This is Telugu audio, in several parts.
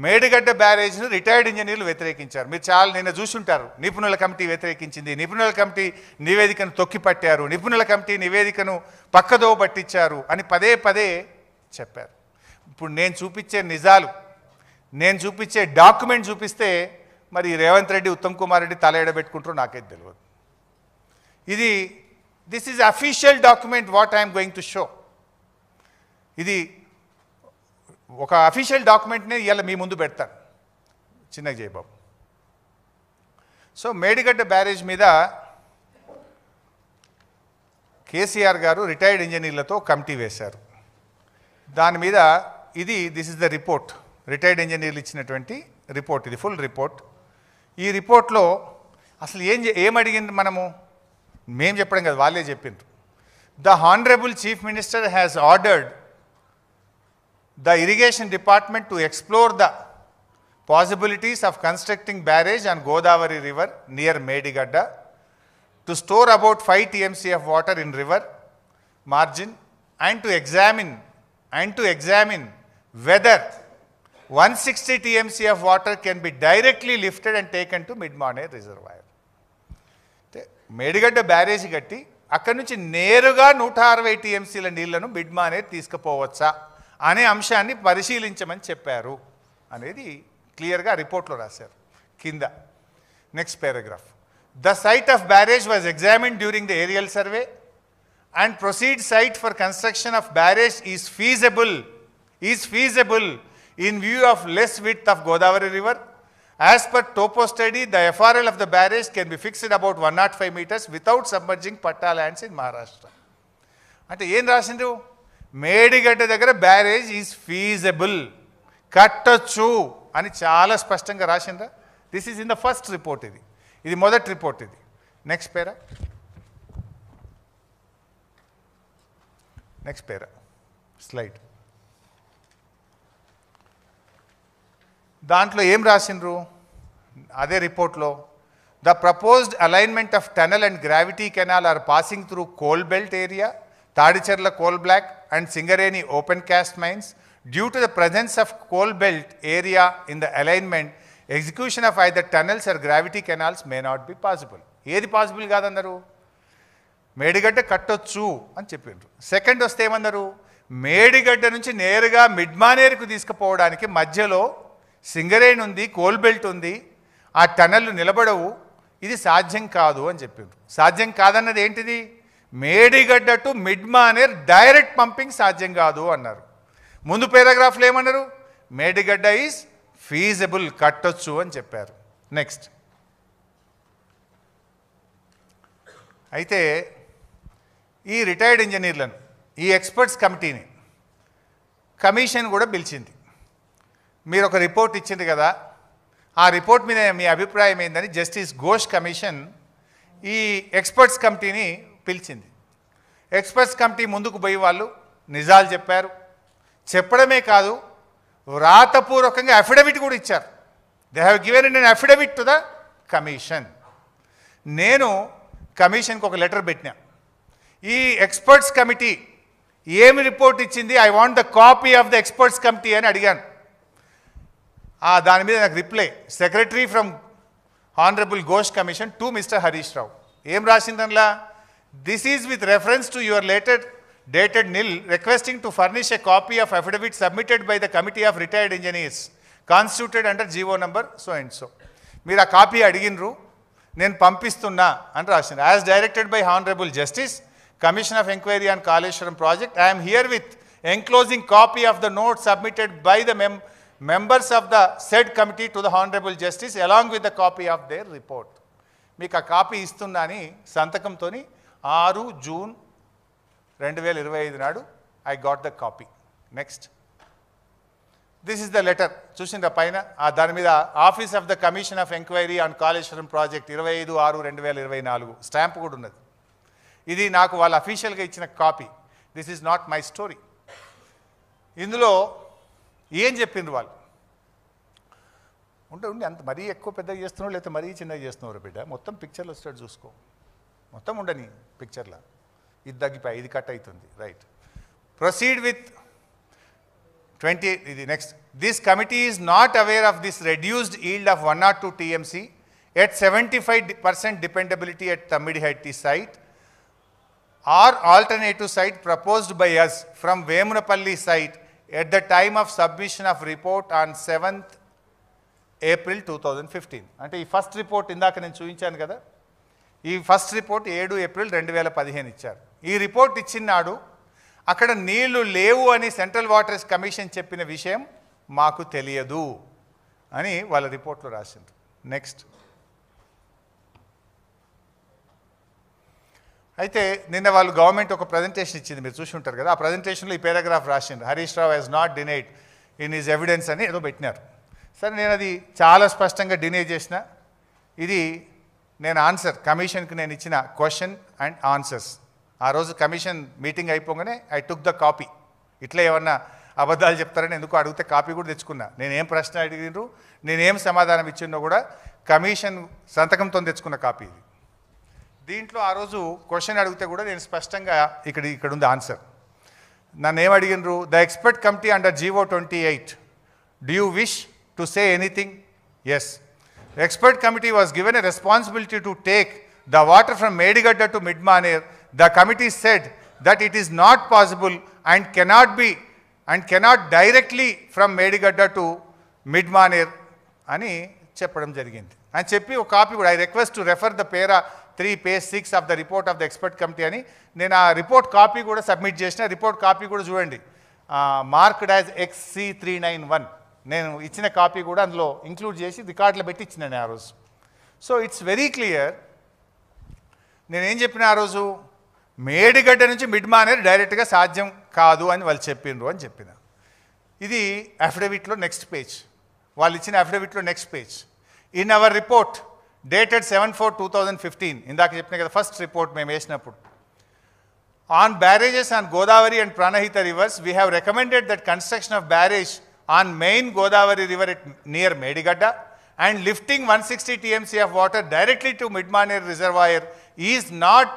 మేడిగడ్డ బ్యారేజ్ను రిటైర్డ్ ఇంజనీర్లు వ్యతిరేకించారు. మీరు చాలా నిన్న చూసుంటారు. నిపుణుల కమిటీ వ్యతిరేకించింది, నిపుణుల కమిటీ నివేదికను తొక్కిపట్టారు, నిపుణుల కమిటీ నివేదికను పక్కదో పట్టించారు అని పదే పదే చెప్పారు. ఇప్పుడు నేను చూపించే నిజాలు, నేను చూపించే డాక్యుమెంట్ చూపిస్తే మరి రేవంత్ రెడ్డి, ఉత్తమ్ కుమార్ రెడ్డి తల ఎడబెట్టుకుంటారో నాకైతే తెలియదు. ఇది this is official document what I'm going to show. ఇది ఒక అఫీషియల్ డాక్యుమెంట్ని ఇవాళ మీ ముందు పెడతాను. చిన్నగా జయబాబు. సో మేడిగడ్డ బ్యారేజ్ మీద కేసీఆర్ గారు రిటైర్డ్ ఇంజనీర్లతో కమిటీ వేశారు. దాని మీద this is the report, retired ఇంజనీర్లు ఇచ్చినటువంటి రిపోర్ట్. ఇది ఫుల్ రిపోర్ట్. ఈ రిపోర్ట్లో అసలు ఏం అడిగింది మేము చెప్పడం కదా, వాళ్ళే చెప్పిండ్రు. The honourable chief minister has ordered the irrigation department to explore the possibilities of constructing barrage on Godavari river near Medigadda to store about 5 TMC of water in river margin and to examine whether 160 TMC of water can be directly lifted and taken to Mid-Maner reservoir. Medigadda barrage కట్టి అక్కడి నుంచి నేరుగా 160 TMCల నీళ్లను మిడ్-మానేర్ తీసుకుపోవచ్చా అనే అంశాన్ని పరిశీలించమని చెప్పారు అనేది క్లియర్గా రిపోర్ట్లో రాశారు. కింద next paragraph, the site of barrage was examined during the aerial survey and proceed site for construction of barrage is feasible in view of less width of Godavari river. As per topo study, the FRL of the barrage can be fixed about 105 meters without submerging Patta lands in Maharashtra. అంటే ఏం రాసిండ్రు? మేడిగడ్డ దగ్గర బ్యారేజ్ ఈజ్ ఫీజబుల్, కట్టొచ్చు అని చాలా స్పష్టంగా రాసిండ్రా. This is in the first report. ఇది మొదటి రిపోర్ట్. ఇది నెక్స్ట్ పేరా స్లైడ్. దాంట్లో ఏం రాసిండ్రు అదే రిపోర్ట్లో? The proposed alignment of tunnel and gravity canal are passing through coal belt area, Tadicherla coal block and Singareni open cast mines. Due to the presence of coal belt area in the alignment, execution of either tunnels or gravity canals may not be possible. ఏది పాసిబుల్ కాదన్నారు? మేడిగడ్డ కట్టొచ్చు అని చెప్పిండ్రు. సెకండ్ వస్తే ఏమన్నారు? మేడిగడ్డ నుంచి నేరుగా మిడ్-మానేర్కు తీసుకుపోవడానికి మధ్యలో సింగరేణి ఉంది, కోల్ బెల్ట్ ఉంది, ఆ టనల్లు నిలబడవు, ఇది సాధ్యం కాదు అని చెప్పిండ్రు. సాధ్యం కాదన్నది ఏంటిది? మేడిగడ్డ టు మిడ్-మానేర్ డైరెక్ట్ పంపింగ్ సాధ్యం కాదు అన్నారు. ముందు పారాగ్రాఫ్లో ఏమన్నారు? మేడిగడ్డ ఈజ్ ఫీజబుల్, కట్టొచ్చు అని చెప్పారు. నెక్స్ట్ అయితే ఈ రిటైర్డ్ ఇంజనీర్లను, ఈ ఎక్స్పర్ట్స్ కమిటీని కమిషన్ కూడా పిలిచింది. మీరు ఒక రిపోర్ట్ ఇచ్చింది కదా, ఆ రిపోర్ట్ మీద మీ అభిప్రాయం ఏందని జస్టిస్ ఘోష్ కమిషన్ ఈ ఎక్స్పర్ట్స్ కమిటీని పిలిచింది. ఎక్స్పర్ట్స్ కమిటీ ముందుకు పోయి వాళ్ళు నిజాలు చెప్పారు. చెప్పడమే కాదు, వ్రాతపూర్వకంగా అఫిడవిట్ కూడా ఇచ్చారు. They have given in an affidavit to the commission. నేను కమిషన్కి ఒక లెటర్ పెట్టినా. ఈ ఎక్స్పర్ట్స్ కమిటీ ఏమి రిపోర్ట్ ఇచ్చింది, I want the copy of the experts committee అని అడిగాను. దాని మీద నాకు reply, secretary from honourable Ghosh commission to mister Harish Rao. ఏం రాసిందనలా? This is with reference to your later dated nil requesting to furnish a copy of affidavit submitted by the Committee of Retired Engineers constituted under GO number so and so. మీరు ఆ కాపీ అడిగినరు, నేను పంపిస్తున్నా అని రాసింది. As directed by Honorable Justice, Commission of Inquiry on Kaleshwaram Project, I am here with enclosing copy of the note submitted by the members of the said committee to the Honorable Justice along with the copy of their report. మీకు ఆ కాపీ ఇస్తున్నా అని సంతకంతో 6 జూన్ 2025 నాడు I got the copy. Next, this is the letter. చూసిండ్రా పైన? దాని మీద office of the commission of enquiry on Kaleshwaram project 25/6/2024 stamp కూడా ఉన్నది. ఇది నాకు వాళ్ళు అఫీషియల్గా ఇచ్చిన copy. This is not my story. ఇందులో ఏం చెప్పిండ్రు వాళ్ళు? ఉండి అంత మరీ ఎక్కువ పెద్దగా చేస్తున్నారు, లేకపోతే మరీ చిన్నగా చేస్తున్నారు బిడ్డ, మొత్తం పిక్చర్లో వస్తాడు చూసుకో, మొత్తం ఉండని పిక్చర్లో. ఇది తగ్గిపోయి ఇది కట్ అవుతుంది. రైట్, ప్రొసీడ్ విత్ 20 ఇది next. This committee is not aware of this reduced yield of 1 or 2 TMC at 75% dependability at Tammidihatti site or alternative site proposed by us from Vemunapalli site at the time of submission of report on 7th April 2015. అంటే ఈ ఫస్ట్ రిపోర్ట్ ఇందాక నేను చూపించాను కదా, ఈ ఫస్ట్ రిపోర్ట్ 7 ఏప్రిల్ 2015 ఇచ్చారు. ఈ రిపోర్ట్ ఇచ్చినాడు అక్కడ నీళ్లు లేవు అని సెంట్రల్ వాటర్స్ కమిషన్ చెప్పిన విషయం మాకు తెలియదు అని వాళ్ళ రిపోర్ట్లో రాసింది. నెక్స్ట్. అయితే నిన్న వాళ్ళు గవర్నమెంట్ ఒక ప్రజెంటేషన్ ఇచ్చింది, మీరు చూసి ఉంటారు కదా. ఆ ప్రజెంటేషన్లో ఈ పారాగ్రాఫ్ రాసిండ్రు, Harish Rao has not denied in his evidence అని ఏదో పెట్టినారు. సరే, నేను అది చాలా స్పష్టంగా డినై చేసిన. ఇది నేను ఆన్సర్ కమిషన్కి నేను ఇచ్చిన క్వశ్చన్ అండ్ ఆన్సర్స్. ఆ రోజు కమిషన్ మీటింగ్ అయిపోగానే ఐ టుక్ ద కాపీ. ఇట్లా ఏమన్నా అబద్ధాలు చెప్తారని ఎందుకు అడిగితే కాపీ కూడా తెచ్చుకున్నా. నేనేం ప్రశ్న అడిగినరు, నేనేం సమాధానం ఇచ్చినో కూడా కమిషన్ సంతకంతో తెచ్చుకున్న కాపీ ఇది. దీంట్లో ఆ రోజు క్వశ్చన్ అడిగితే కూడా నేను స్పష్టంగా ఇక్కడ ఉంది ఆన్సర్. నన్ను ఏం అడిగినరు, the expert committee under GO 28, do you wish to say anything? Yes. The expert committee was given a responsibility to take the water from Medigadda to Midmaner. The committee said that it is not possible and cannot directly from Medigadda to Midmaner అని చెప్పడం జరిగింది. అని చెప్పి ఒక కాపీ కూడా I request to refer the para 3 page 6 of the report of the expert committee అని నేను ఆ రిపోర్ట్ కాపీ కూడా సబ్మిట్ చేసిన. రిపోర్ట్ కాపీ కూడా చూడండి, మార్క్డ్ యాజ్ XC391. నేను ఇచ్చిన కాపీ కూడా అందులో ఇంక్లూడ్ చేసి రికార్డులో పెట్టి ఇచ్చినాను ఆ రోజు. So it's very clear. నేనేం చెప్పిన ఆ రోజు, మేడిగడ్డ నుంచి మిడ్మానేర్ డైరెక్ట్గా సాధ్యం కాదు అని వాళ్ళు చెప్పిండ్రు అని చెప్పిన. ఇది అఫిడవిట్లో నెక్స్ట్ పేజ్, వాళ్ళు ఇచ్చిన అఫిడవిట్లో next page. In our report dated 7/4/2015, ఇందాక చెప్పిన కదా ఫస్ట్ రిపోర్ట్ మేము వేసినప్పుడు, on barrages on Godavari and Pranahita rivers we have recommended that construction of barrage on main Godavari river near Medigadda and lifting 160 TMC of water directly to Midmaner reservoir is not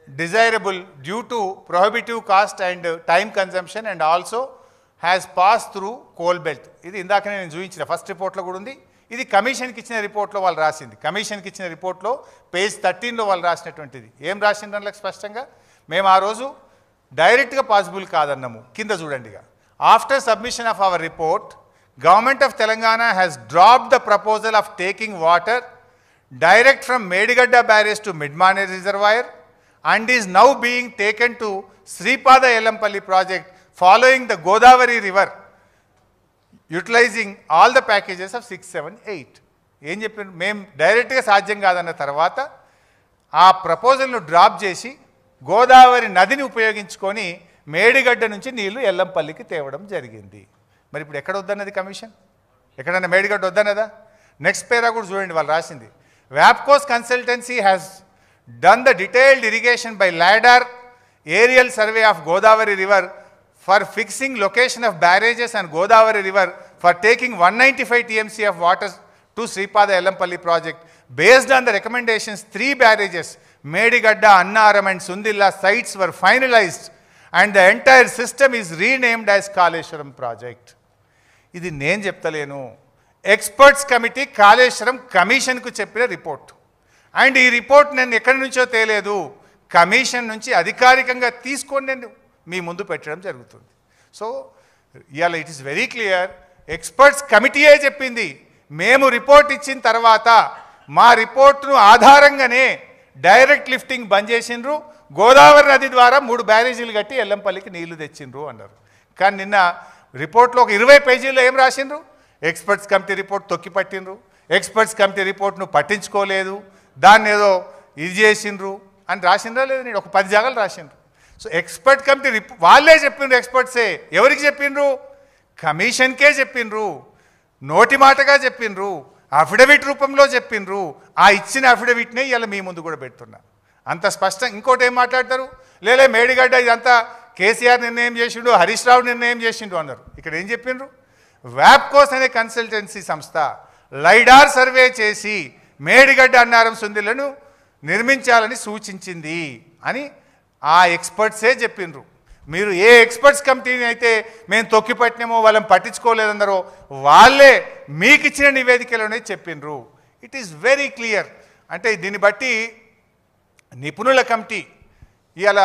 desirable due to prohibitive cost and time consumption and also has passed through coal belt. ఇది ఇందాక నేను చూపించిన ఫస్ట్ రిపోర్ట్లో కూడా ఉంది. ఇది కమిషన్కి ఇచ్చిన రిపోర్ట్లో వాళ్ళు రాసింది. కమిషన్కి ఇచ్చిన రిపోర్ట్లో పేజ్ 13లో వాళ్ళు రాసినటువంటిది. ఏం రాసింది దాంట్లో స్పష్టంగా, మేము ఆ రోజు డైరెక్ట్గా పాసిబుల్ కాదన్నాము. కింద చూడండిగా, after submission of our report, Government of Telangana has dropped the proposal of taking water direct from Medigadda barrage to Midmaner reservoir and is now being taken to Sripada Yellamapalli project following the Godavari river utilizing all the packages of 6, 7, 8. ఏం చెప్పారు, మేము డైరెక్ట్గా సాధ్యం కాదన్న తర్వాత ఆ ప్రపోజల్ను డ్రాప్ చేసి గోదావరి నదిని ఉపయోగించుకొని మేడిగడ్డ నుంచి నీళ్లు ఎల్లంపల్లికి తేవడం జరిగింది. మరి ఇప్పుడు ఎక్కడ వద్దన్నది కమిషన్? ఎక్కడన్నా మేడిగడ్డ వద్దన్నదా? నెక్స్ట్ పేరా కూడా చూడండి, వాళ్ళు రాసింది, వ్యాప్కోస్ consultancy has done the detailed irrigation by lidar aerial survey of Godavari river for fixing location of barrages and Godavari river for taking 195 TMC of water to Sripada Yellampalli project. Based on the recommendations 3 barrages Medigadda, Annaram and Sundilla sites were finalized and the entire system is renamed as Kaleshwaram project. ఇది నేను చెప్తలేను, ఎక్స్పర్ట్స్ కమిటీ కాళేశ్వరం కమిషన్కు చెప్పిన రిపోర్ట్. అండ్ ఈ రిపోర్ట్ నేను ఎక్కడి నుంచో తేలేదు, కమిషన్ నుంచి అధికారికంగా తీసుకొని నేను మీ ముందు పెట్టడం జరుగుతుంది. సో ఇవాళ it is very clear, experts కమిటీయే చెప్పింది. మేము రిపోర్ట్ ఇచ్చిన తర్వాత మా రిపోర్ట్ను ఆధారంగానే డైరెక్ట్ లిఫ్టింగ్ బంద్ చేసిండ్రు, గోదావరి నది ద్వారా 3 బ్యారేజీలు కట్టి ఎల్లంపల్లికి నీళ్లు తెచ్చిండ్రు అన్నారు. కానీ నిన్న రిపోర్ట్లో ఒక 20 పేజీల్లో ఏం రాసిండ్రు, ఎక్స్పర్ట్స్ కమిటీ రిపోర్ట్ తొక్కి పట్టిండ్రు, ఎక్స్పర్ట్స్ కమిటీ రిపోర్ట్ను పట్టించుకోలేదు, దాన్ని ఏదో ఇది చేసిండ్రు అని రాసిండ్రా లేదు, నేను ఒక 10 జాగాలు రాసిండ్రు. సో ఎక్స్పర్ట్ కమిటీ వాళ్ళే చెప్పిండ్రు, ఎక్స్పర్ట్సే. ఎవరికి చెప్పిండ్రు? కమిషన్కే చెప్పిండ్రు, నోటి మాటగా చెప్పిండ్రు, అఫిడవిట్ రూపంలో చెప్పిండ్రు. ఆ ఇచ్చిన అఫిడవిట్నే ఇలా మీ ముందు కూడా పెడుతున్నా. అంత స్పష్టం. ఇంకోటి ఏం మాట్లాడతారు, లేలే మేడిగడ్డ ఇదంతా కేసీఆర్ నిర్ణయం చేసిండు, హరీష్ రావు నిర్ణయం చేసిండు అన్నారు. ఇక్కడ ఏం చెప్పిండ్రు, వ్యాప్కోస్ అనే కన్సల్టెన్సీ సంస్థ లైడార్ సర్వే చేసి మేడిగడ్డ, అన్నారం, సుందిలను నిర్మించాలని సూచించింది అని ఆ ఎక్స్పర్ట్సే చెప్పిండ్రు. మీరు ఏ ఎక్స్పర్ట్స్ కమిటీని అయితే మేము తొక్కిపట్టినామో వాళ్ళని పట్టించుకోలేదన్నారో వాళ్ళే మీకు ఇచ్చిన నివేదికలోనే చెప్పినరు. It is very clear. అంటే దీన్ని బట్టి నిపుణుల కమిటీ ఇవాళ